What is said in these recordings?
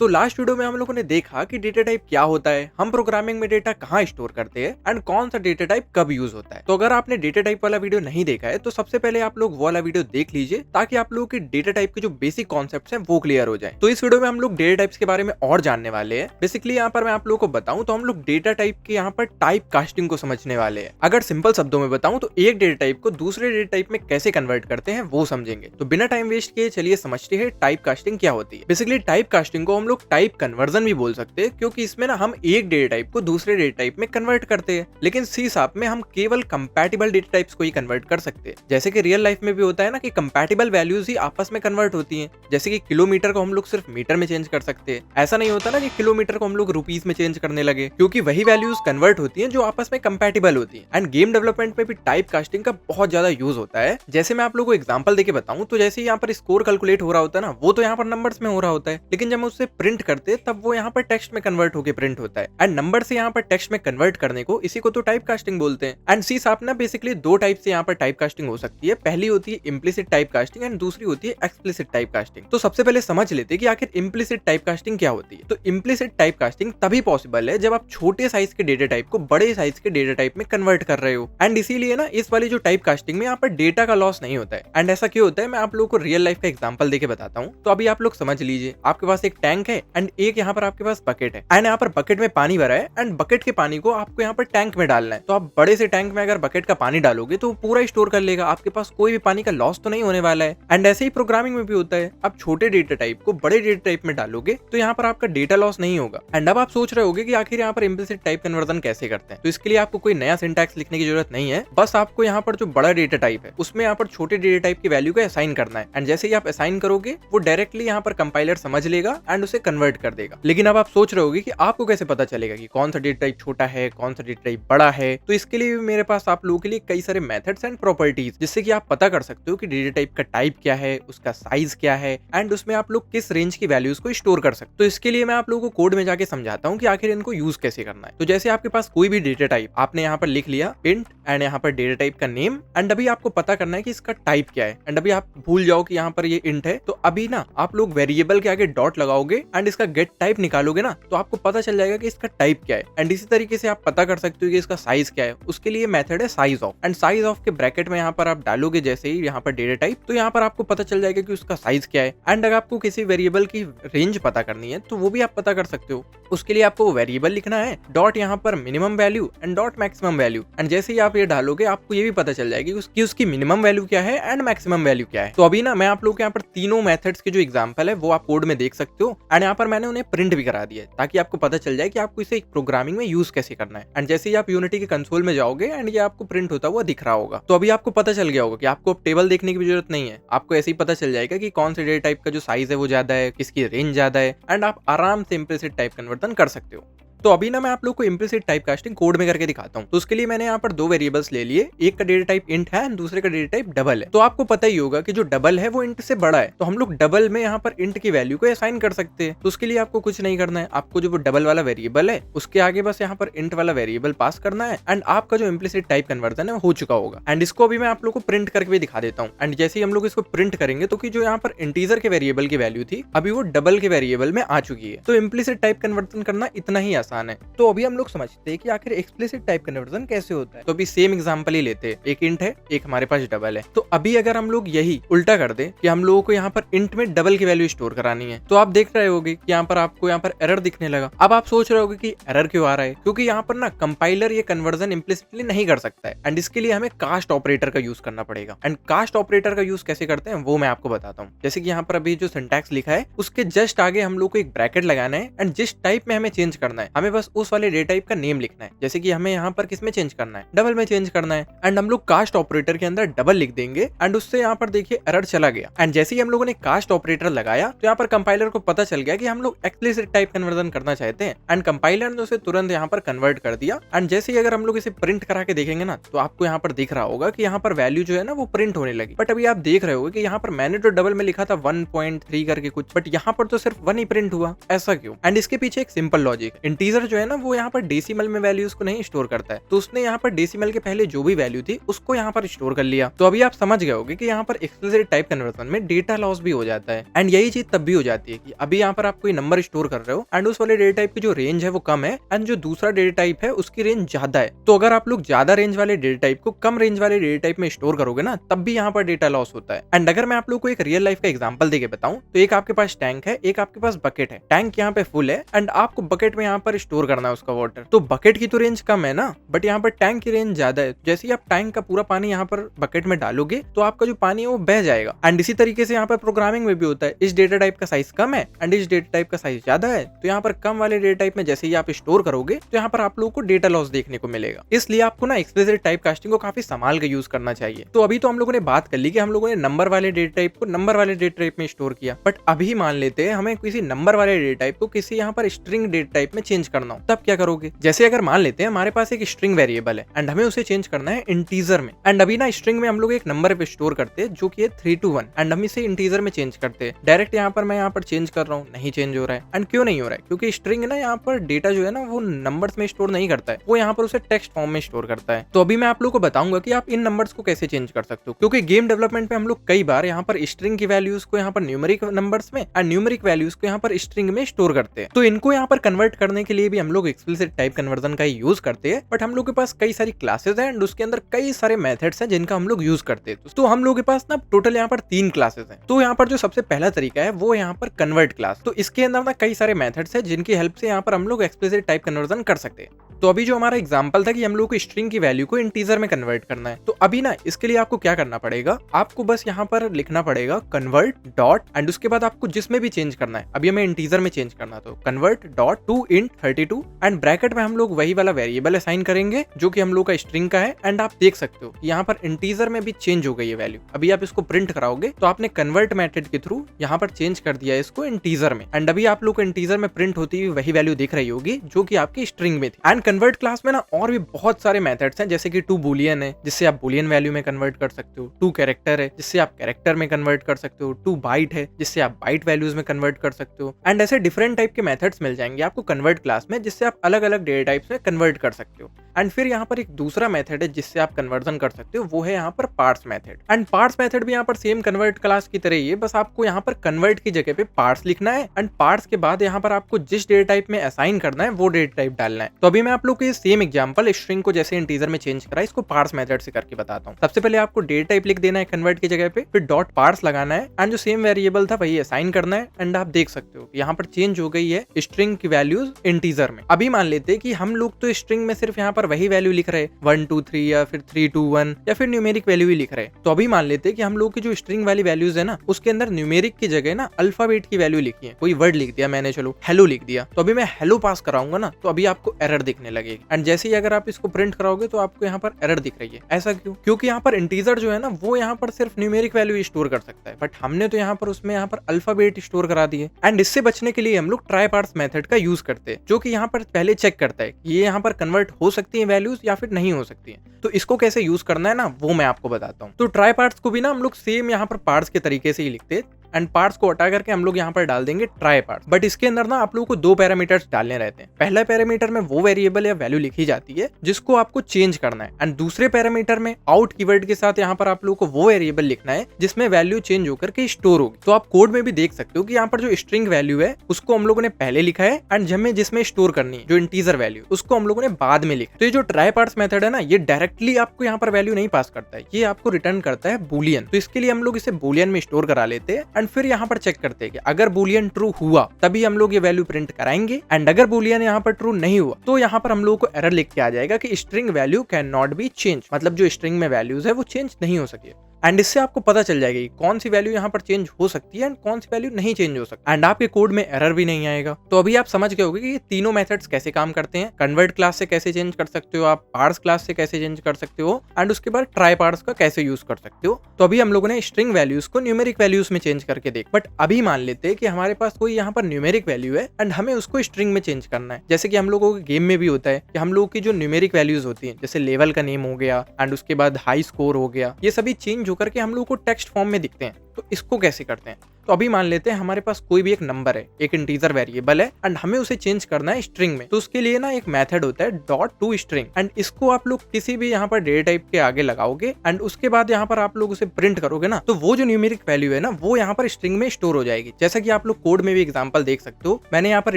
तो last video में हम लोगों ने देखा कि डेटा टाइप क्या होता है, हम प्रोग्रामिंग में डेटा कहाँ स्टोर करते हैं एंड कौन सा डेटा टाइप कब यूज होता है। तो अगर आपने डेटा टाइप वाला वीडियो नहीं देखा है तो सबसे पहले आप लोग वो वाला वीडियो देख लीजिए ताकि आप लोगों के डेटा टाइप के जो बेसिक कॉन्सेप्ट्स हैं वो क्लियर हो जाए। तो इस वीडियो में हम लोग डेटा टाइप्स के बारे में और जानने वाले हैं। बेसिकली यहाँ पर मैं आप लोगों को बताऊं तो हम लोग डेटा टाइप के यहाँ पर टाइप कास्टिंग को समझने वाले हैं। अगर सिंपल शब्दों में बताऊं तो एक डेटा टाइप को दूसरे डेटा टाइप में कैसे कन्वर्ट करते हैं वो समझेंगे। तो बिना टाइम वेस्ट किए चलिए समझते हैं टाइप कास्टिंग क्या होती है। बेसिकली टाइप कास्टिंग को हम लोग टाइप कन्वर्जन भी बोल सकते हैं क्योंकि इसमें ना हम एक डेटा टाइप को दूसरे डेटा टाइप में कन्वर्ट करते हैं, लेकिन सी शार्प में हम केवल कंपैटिबल डेटा टाइप्स को ही कन्वर्ट कर सकते हैं। जैसे कि रियल लाइफ में भी होता है ना कि कंपैटिबल वैल्यूज ही आपस में कन्वर्ट होती हैं। जैसे कि किलोमीटर को हम लोग सिर्फ मीटर में चेंज कर सकते हैं, ऐसा नहीं होता ना कि किलोमीटर को हम लोग रुपीज में चेंज करने लगे, क्योंकि वही वैल्यूज कन्वर्ट होती हैं जो आपस में कंपैटिबल होती हैं। एंड गेम डेवलपमेंट में भी टाइप कास्टिंग का बहुत ज्यादा यूज होता है। जैसे मैं आप लोगों को एग्जांपल देके बताऊं तो जैसे यहाँ पर स्कोर कैलकुलेट हो रहा होता है ना, वो तो यहाँ पर नंबर्स में हो रहा होता है, लेकिन जब हम उससे प्रिंट करते हैं तब वो यहाँ पर टेक्स्ट में कन्वर्ट होकर प्रिंट होता है। एंड नंबर से यहाँ पर टेक्स्ट में कन्वर्ट करने को इसी को तो टाइप कास्टिंग बोलते हैं। एंड सी शार्प ना बेसिकली दो टाइप से यहाँ पर टाइप कास्टिंग हो सकती है। पहली होती है इम्प्लिसिट टाइप कास्टिंग एंड दूसरी होती है एक्सप्लिसिट टाइप कास्टिंग। तो सबसे पहले समझ लेते हैं कि आखिर इम्प्लिसिट टाइप कास्टिंग क्या होती है। तो इम्प्लिसिट टाइप कास्टिंग तभी पॉसिबल है जब आप छोटे साइज के डेटा टाइप को बड़े साइज के डेटा टाइप में कन्वर्ट कर रहे हो। एंड इसीलिए ना इस वाली जो टाइप कास्टिंग में यहाँ पर डेटा का लॉस नहीं होता है। एंड ऐसा क्यों होता है मैं आप लोगों को रियल लाइफ का एग्जांपल देके बताता हूँ। तो अभी आप लोग समझ लीजिए, आपके पास एक टैंक है एंड एक यहाँ पर आपके पास बकेट है। एंड यहाँ पर बकेट में पानी भरा है एंड बकेट के पानी को आपको यहाँ पर टैंक में डालना है। तो आप बड़े से टैंक में अगर बकेट का पानी डालोगे तो पूरा स्टोर कर लेगा, आपके पास कोई भी पानी का लॉस तो नहीं होने वाला है। एंड ऐसे ही प्रोग्रामिंग में भी होता है, आप छोटे डेटा टाइप को बड़े डेटा टाइप में डालोगे तो यहाँ पर आपका डेटा लॉस नहीं होगा। एंड अब आप सोच रहे होगे कि आखिर यहाँ पर इम्प्लिसिट टाइप कन्वर्जन कैसे करते हैं। तो इसके लिए आपको कोई नया सिंटैक्स लिखने की जरूरत नहीं है, बस आपको यहाँ पर जो बड़ा डेटा टाइप है उसमें यहाँ पर छोटे डेटा टाइप की वैल्यू को असाइन करना है। एंड जैसे ही आप असाइन करोगे वो डायरेक्टली यहाँ पर कंपाइलर समझ लेगा एंड उसे कन्वर्ट कर देगा। लेकिन अब आप सोच रहे होगे कि आपको कैसे पता चलेगा कि कौन सा डेटा टाइप छोटा है कौन सा डेटा टाइप बड़ा है। तो इसके लिए भी मेरे पास आप लोगों के लिए कई सारे मेथड्स एंड प्रॉपर्टीज जिससे कि आप पता कर सकते हो कि डेटा टाइप का टाइप क्या है, उसका साइज क्या है एंड उसमें आप लोग किस रेंज की वैल्यूज को स्टोर कर सकते हो। तो इसके लिए मैं आप लोगों को कोड में जाके समझाता हूँ कि आखिर इनको यूज कैसे करना है। तो जैसे आपके पास कोई भी डेटा टाइप आपने यहाँ पर लिख लिया इंट एंड यहाँ पर डेटा टाइप का नेम एंड अभी आपको पता करना है कि इसका टाइप क्या है। एंड अभी आप भूल जाओ कि यहाँ पर ये इंट है, तो अभी ना आप लोग वेरिएबल के आगे डॉट लगाओगे एंड इसका गेट टाइप निकालोगे ना तो आपको पता चल जाएगा कि इसका टाइप क्या है। एंड इसी तरीके से आप पता कर सकते हो कि इसका साइज क्या है। उसके लिए मेथड है size of. And size of के ब्रैकेट में यहाँ पर आप डालोगे जैसे ही यहाँ पर डेटा टाइप, तो यहाँ पर आपको पता चल जाएगा कि उसका साइज क्या है। एंड अगर आपको किसी वेरिएबल की रेंज पता करनी है तो वो भी आप पता कर सकते हो। उसके लिए आपको वेरिएबल लिखना है, डॉट यहाँ पर minimum value and dot maximum value. And जैसे ही आप ये डालोगे आपको ये भी पता चल जाएगी कि उसकी मिनिमम वैल्यू क्या है एंड मैक्सिमम वैल्यू क्या है। तो अभी ना मैं आप लोग के यहाँ पर तीनों मेथड्स के जो एग्जांपल है वो आप कोड में देख सकते हो। एंड यहाँ पर मैंने उन्हें प्रिंट भी करा दिया है ताकि आपको पता चल जाए कि आपको इसे प्रोग्रामिंग में यूज कैसे करना है। एंड जैसे ही आप यूनिटी के कंसोल में जाओगे एंड ये आपको प्रिंट होता हुआ दिख रहा होगा। तो अभी आपको पता चल गया होगा कि आपको अब टेबल देखने की भी जरूरत नहीं है, आपको ऐसे ही पता चल जाएगा कि कौन से डेटा टाइप का जो साइज है वो ज्यादा है, किसकी रेंज ज्यादा है। एंड आप आराम से इम्प्लिसिट टाइप कन्वर्जन कर सकते हो। तो अभी ना मैं आप लोग को इम्प्लिसिट टाइप कास्टिंग कोड में करके दिखाता हूँ। तो उसके लिए मैंने यहाँ पर दो वेरिएबल्स ले लिए, एक का डेटा टाइप इंट है दूसरे का डेटा टाइप डबल है। तो आपको पता ही होगा कि जो डबल है वो इंट से बड़ा है, तो हम लोग डबल में यहाँ पर इंट की वैल्यू को असाइन कर सकते हैं। तो उसके लिए आपको कुछ नहीं करना है, आपको जो वो डबल वाला वेरिएबल है उसके आगे बस यहाँ पर इंट वाला वेरिएबल पास करना है एंड आपका जो इम्प्लिसिट टाइप कन्वर्जन है हो चुका होगा। एंड इसको अभी मैं आप लोग को प्रिंट करके भी दिखा देता हूँ। एंड जैसे ही हम लोग इसको प्रिंट करेंगे तो कि जो यहाँ पर इंटीजर के वेरिएबल की वैल्यू थी अभी वो डबल के वेरिएबल में आ चुकी है। तो इम्प्लिसिट टाइप कन्वर्जन करना इतना ही आसान है। तो अभी हम लोग समझते हैं कि आखिर एक्सप्लिसिट टाइप कन्वर्जन कैसे होता है। तो अभी सेम एग्जांपल ही लेते हैं, एक इंट है एक हमारे पास डबल है। तो अभी अगर हम लोग यही उल्टा कर दे कि हम लोगों को यहाँ पर इंट में डबल की वैल्यू स्टोर करानी है, तो आप देख रहे होगे कि यहाँ पर आपको यहाँ पर एरर दिखने लगा। अब आप सोच रहे होगे कि एरर क्यों आ रहा है, क्योंकि यहाँ पर ना कंपाइलर ये कन्वर्जन इम्प्लिसिटली नहीं कर सकता है एंड इसके लिए हमें कास्ट ऑपरेटर का यूज करना पड़ेगा। एंड कास्ट ऑपरेटर का यूज कैसे करते हैं वो मैं आपको बताता हूँ। जैसे कि यहाँ पर अभी जो सिंटैक्स लिखा है उसके जस्ट आगे हम लोग को एक ब्रैकेट लगाना है एंड जिस टाइप में हमें चेंज करना है हमें बस उस वाले डेटा टाइप का नेम लिखना है। जैसे कि हमें यहाँ पर किसमें चेंज करना है, डबल में चेंज करना है। एंड हम लोग कास्ट ऑपरेटर के अंदर डबल लिख देंगे एंड उससे यहाँ पर देखिए एरर चला गया। एंड जैसे ही हम लोगों ने कास्ट ऑपरेटर लगाया तो यहाँ पर कंपाइलर को पता चल गया कि हम लोग एक्सप्लिसिट टाइप कन्वर्जन करना चाहते हैं एंड कंपाइलर ने उसे तुरंत यहाँ पर कन्वर्ट कर दिया। एंड जैसे ही अगर हम लोग इसे प्रिंट करा के देखेंगे ना तो आपको यहाँ पर दिख रहा होगा कि यहाँ पर वैल्यू जो है ना वो प्रिंट होने लगी। बट अभी आप देख रहे हो कि यहाँ पर मैंने तो डबल में लिखा था 1.3 करके कुछ, बट यहाँ पर तो सिर्फ 1 ही प्रिंट हुआ, ऐसा क्यों? एंड इसके पीछे एक सिंपल लॉजिक, इंटीजर इंटीजर जो है ना वो यहाँ पर डेसिमल में वैल्यूज को नहीं स्टोर करता है, तो उसने यहाँ पर डेसिमल के पहले जो भी वैल्यू थी उसको यहाँ पर स्टोर कर लिया। तो अभी आप समझ गए होंगे कि यहाँ पर एक्सप्लिसिट टाइप कन्वर्जन में डेटा लॉस भी हो जाता है। एंड यही चीज तब भी हो जाती है कि अभी यहाँ पर आप कोई नंबर स्टोर कर रहे हो एंड उस वाले डेटा टाइप की जो रेंज है वो कम है एंड जो दूसरा डेटा टाइप है उसकी रेंज ज्यादा है। तो अगर आप लोग ज्यादा रेंज वाले डेटा टाइप को कम रेंज वाले डेटा टाइप में स्टोर करोगे ना, तब भी यहाँ पर डेटा लॉस होता है। एंड अगर मैं आप लोग को एक रियल लाइफ का एग्जांपल देके बताऊं, तो एक आपके पास टैंक है, एक आपके पास बकेट है। टैंक यहाँ पे फुल है एंड आपको बकेट में यहाँ पर स्टोर करना है उसका वाटर। तो बकेट की तो रेंज कम है ना, बट यहाँ पर टैंक की रेंज ज्यादा है। जैसे ही आप टैंक का पूरा पानी यहाँ पर बकेट में डालोगे तो आपका जो पानी है वो बह जाएगा। एंड इसी तरीके से यहाँ पर प्रोग्रामिंग में भी होता है, इस डेटा टाइप का साइज कम है एंड इस डेटा टाइप का साइज ज्यादा है, तो यहाँ पर कम वाले डेटा टाइप में जैसे ही आप स्टोर करोगे तो यहाँ पर आप लोगों को डेटा लॉस देखने को मिलेगा। इसलिए आपको ना एक्सप्लिसिट टाइप कास्टिंग को काफी संभाल के यूज करना चाहिए। तो अभी तो हम लोगों ने बात कर ली कि हम लोगों ने नंबर वाले डेटा टाइप को नंबर वाले डेटा टाइप में स्टोर किया, बट अभी मान लेते हैं हमें किसी नंबर वाले डेटा टाइप को किसी यहाँ पर स्ट्रिंग डेटा टाइप में चेंज करना हो, तब क्या करोगे? जैसे अगर मान लेते हैं हमारे पास एक स्ट्रिंग वेरिएबल है एंड हमें उसे चेंज करना है इंटीजर में। एंड अभी ना स्ट्रिंग में हम लोग एक नंबर पे स्टोर करते हैं जो कि है 321 एंड हम इसे इंटीजर में चेंज करते हैं। डायरेक्ट यहाँ पर मैं यहाँ पर चेंज कर रहा हूँ, नहीं चेंज हो रहा है। एंड क्यों नहीं हो रहा है? क्योंकि स्ट्रिंग ना यहाँ पर डेटा जो है ना वो नंबर्स में स्टोर नहीं करता है, वो यहाँ पर उसे टेक्स्ट फॉर्म में स्टोर करता है। तो अभी मैं आप लोगों को बताऊंगा कि आप इन नंबर्स को कैसे चेंज कर सकते हो, क्योंकि गेम डेवलपमेंट में हम लोग कई बार यहाँ पर स्ट्रिंग की वैल्यूज को यहाँ पर न्यूमेरिक नंबर्स में एंड न्यूमेरिक वैल्यूज को यहाँ पर स्ट्रिंग में स्टोर करते हैं। तो इनको यहाँ पर कन्वर्ट करने के लिए भी हम लोग एक्सप्लिसिट टाइप कन्वर्जन का यूज करते हैं। बट हम लोग के पास कई सारी क्लासेस हैं एंड उसके अंदर कई सारे मेथड्स हैं जिनका हम लोग यूज करते हैं। तो हम लोग के पास ना टोटल यहाँ पर 3 क्लासेस हैं। तो यहाँ पर जो सबसे पहला तरीका है वो यहाँ पर कन्वर्ट क्लास। तो इसके अंदर ना कई सारे मेथड्स हैं जिनकी हेल्प से यहाँ पर हम लोग एक्सप्लिसिट टाइप कन्वर्जन कर सकते हैं। तो अभी जो हमारा एग्जांपल था कि हम लोग को स्ट्रिंग की वैल्यू को इंटीजर में कन्वर्ट करना है, तो अभी ना इसके लिए आपको क्या करना पड़ेगा, आपको बस यहाँ पर लिखना पड़ेगा कन्वर्ट डॉट एंड उसके बाद आपको जिसमें भी चेंज करना है, अभी हमें इंटीजर में चेंज करना, तो convert dot to int 32 and bracket में हम लोग वही वाला वेरिएबल असाइन करेंगे जो कि हम लोग का स्ट्रिंग का है। एंड आप देख सकते हो यहाँ पर इंटीजर में भी चेंज हो गई है वैल्यू। अभी आप इसको प्रिंट कराओगे तो आपने कन्वर्ट मेथड के थ्रू यहाँ पर चेंज कर दिया इसको इंटीजर में। एंड अभी आप लोग को इंटीजर में प्रिंट होती हुई वही वैल्यू दिख रही होगी जो कि आपकी स्ट्रिंग में थी। एंड कन्वर्ट क्लास में ना और भी बहुत सारे मेथड्स हैं, जैसे कि टू बूलियन है जिससे आप बूलियन वैल्यू में कन्वर्ट कर सकते हो, टू कैरेक्टर है जिससे आप कैरेक्टर में कन्वर्ट कर सकते हो, टू बाइट है जिससे आप बाइट वैल्यूज में कन्वर्ट कर सकते हो। एंड ऐसे डिफरेंट टाइप के मेथड्स मिल जाएंगे आपको कन्वर्ट क्लास में जिससे आप अलग अलग डेटा टाइप्स में कन्वर्ट कर सकते हो। एंड फिर यहाँ पर एक दूसरा मेथड है जिससे आप कन्वर्जन कर सकते हो, वो है यहाँ पर parts method. And parts method भी यहाँ पर सेम कन्वर्ट क्लास की तरह ही है, बस आपको यहाँ पर कन्वर्ट की जगह पे पार्ट्स लिखना है एंड पार्ट्स के बाद यहाँ पर आपको जिस डेटा टाइप में असाइन करना है वो डेटा टाइप डालना है। तो अभी मैं आप लोग को ये सेम एग्जांपल स्ट्रिंग को जैसे इंटीजर में चेंज करा इसको पार्ट्स मेथड से करके बताता हूँ। सबसे पहले आपको डेटा टाइप लिख देना है कन्वर्ट की जगह पे, फिर डॉट पार्ट्स लगाना है एंड जो सेम वेरिएबल था वही असाइन करना है। एंड आप देख सकते हो यहाँ पर चेंज हो गई है स्ट्रिंग की वैल्यूज इंटीजर में। अभी मान लेते हैं कि हम लोग तो स्ट्रिंग में सिर्फ यहाँ पर वही वैल्यू लिख रहे 1 2 3 या फिर 3 2 1 या फिर न्यूमेरिक वैल्यू ही लिख रहे हैं। तो अभी मान लेते हैं कि हम लोग की जो स्ट्रिंग वाली वैल्यूज है ना उसके अंदर न्यूमेरिक की जगह ना अल्फाबेट की वैल्यू लिखी है, कोई वर्ड लिख दिया मैंने, चलो हेलो लिख दिया। तो अभी मैं हेलो पास कराऊंगा ना तो अभी आपको एरर दिखने लगेगी। एंड जैसे ही अगर आप इसको प्रिंट कराओगे तो आपको यहाँ पर एरर दिख रही है। ऐसा क्यों? क्योंकि यहाँ पर इंटीजर जो है ना वो यहाँ पर सिर्फ न्यूमेरिक वैल्यू स्टोर कर सकता है, बट हमने तो यहाँ पर उसमें यहाँ पर अल्फाबेट स्टोर करा दिए। एंड इससे बचने के लिए हम लोग ट्राई पार्ट्स मेथड का यूज करते हैं, जो कि यहाँ पर पहले चेक करता है कि ये यहाँ पर कन्वर्ट हो सकती है वैल्यूज या फिर नहीं हो सकती है। तो इसको कैसे यूज करना है ना वो मैं आपको बताता हूँ। तो ट्राई पार्ट्स को भी ना हम लोग सेम यहाँ पर पार्ट्स के तरीके से ही लिखते हैं एंड पार्ट्स को हटा करके हम लोग यहाँ पर डाल देंगे ट्राई पार्ट्स। बट इसके अंदर ना आप लोगों को 2 पैरामीटर्स डालने रहते हैं। पहला पैरामीटर में वो वेरिएबल या वैल्यू लिखी जाती है जिसको आपको चेंज करना है एंड दूसरे पैरामीटर में आउट कीवर्ड के साथ यहाँ पर आप लोगों को वो वेरिएबल लिखना है जिसमें वैल्यू चेंज होकर के स्टोर होगी। तो आप कोड में भी देख सकते हो कि यहाँ पर जो स्ट्रिंग वैल्यू है उसको हम लोगों ने पहले लिखा है एंड जब जिसमें स्टोर करनी है जो इंटीजर वैल्यू उसको हम लोगों ने बाद में लिखा। तो ये जो ट्राई पार्ट्स मेथड है ना ये डायरेक्टली आपको यहाँ पर वैल्यू नहीं पास करता है, ये आपको रिटर्न करता है बूलियन। तो इसके लिए हम लोग इसे बूलियन में स्टोर करा लेते हैं एंड फिर यहाँ पर चेक करते हैं कि अगर बूलियन ट्रू हुआ तभी हम लोग ये वैल्यू प्रिंट कराएंगे एंड अगर बूलियन यहाँ पर ट्रू नहीं हुआ तो यहाँ पर हम लोगों को एरर लिख के आ जाएगा कि string value can not be change, मतलब जो स्ट्रिंग में वैल्यूज है वो चेंज नहीं हो सके। एंड इससे आपको पता चल जाएगा कि कौन सी वैल्यू यहाँ पर चेंज हो सकती है एंड कौन सी वैल्यू नहीं चेंज हो सकती एंड आपके कोड में एरर भी नहीं आएगा। तो अभी आप समझ गए होंगे कि ये तीनों मेथड्स कैसे काम करते हैं। कन्वर्ट क्लास से कैसे चेंज कर सकते हो आप, पार्ट्स क्लास से कैसे चेंज कर सकते हो एंड उसके बाद ट्राई पार्ट्स का कैसे यूज कर सकते हो। तो अभी हम लोगों ने स्ट्रिंग वैल्यूज को न्यूमेरिक वैल्यूज में चेंज करके देख, बट अभी मान लेते हैं कि हमारे पास कोई यहाँ पर न्यूमेरिक वैल्यू है एंड हमें उसको स्ट्रिंग में चेंज करना है। जैसे कि हम लोगों के गेम में भी होता है कि हम लोगों की जो न्यूमेरिक वैल्यूज होती है जैसे लेवल का नेम हो गया एंड उसके बाद हाई स्कोर हो गया, ये सभी चेंज होकर के हम लोग को टेक्स्ट फॉर्म में दिखते हैं। तो इसको कैसे करते हैं? तो अभी मान लेते हैं हमारे पास कोई भी एक नंबर है, एक इंटीजर वेरिएबल है एंड हमें उसे चेंज करना है स्ट्रिंग में। तो उसके लिए ना एक मेथड होता है डॉट टू स्ट्रिंग, एंड इसको आप लोग किसी भी यहाँ पर डेटा टाइप के आगे लगाओगे एंड उसके बाद यहाँ पर आप लोग उसे प्रिंट करोगे ना, तो वो जो न्यूमेरिक वैल्यू है ना वो यहाँ पर स्ट्रिंग में स्टोर हो जाएगी। जैसा कि आप लोग कोड में भी एग्जांपल देख सकते हो, मैंने यहाँ पर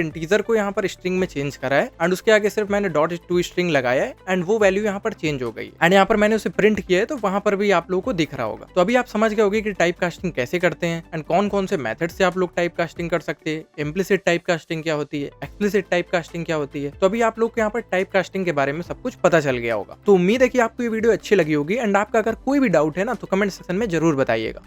इंटीजर को यहाँ पर स्ट्रिंग में चेंज करा है एंड उसके आगे सिर्फ मैंने डॉट टू स्ट्रिंग लगाया है एंड वो वैल्यू यहाँ पर चेंज हो गई एंड यहाँ पर मैंने उसे प्रिंट किया है, तो वहां पर भी आप लोगों को दिख रहा होगा। तो अभी आप समझ गए होगे कि टाइप कास्टिंग कैसे करते हैं एंड कौन कौन से मेथड से आप लोग टाइप कास्टिंग कर सकते हैं, इम्प्लिसिट टाइप कास्टिंग क्या होती है, एक्सप्लिसिट टाइप कास्टिंग क्या होती है। तो अभी आप लोग को यहाँ पर टाइप कास्टिंग के बारे में सब कुछ पता चल गया होगा। तो उम्मीद है कि आपको ये वीडियो अच्छी लगी होगी एंड आपका अगर कोई भी डाउट है ना तो कमेंट सेक्शन में जरूर बताइएगा।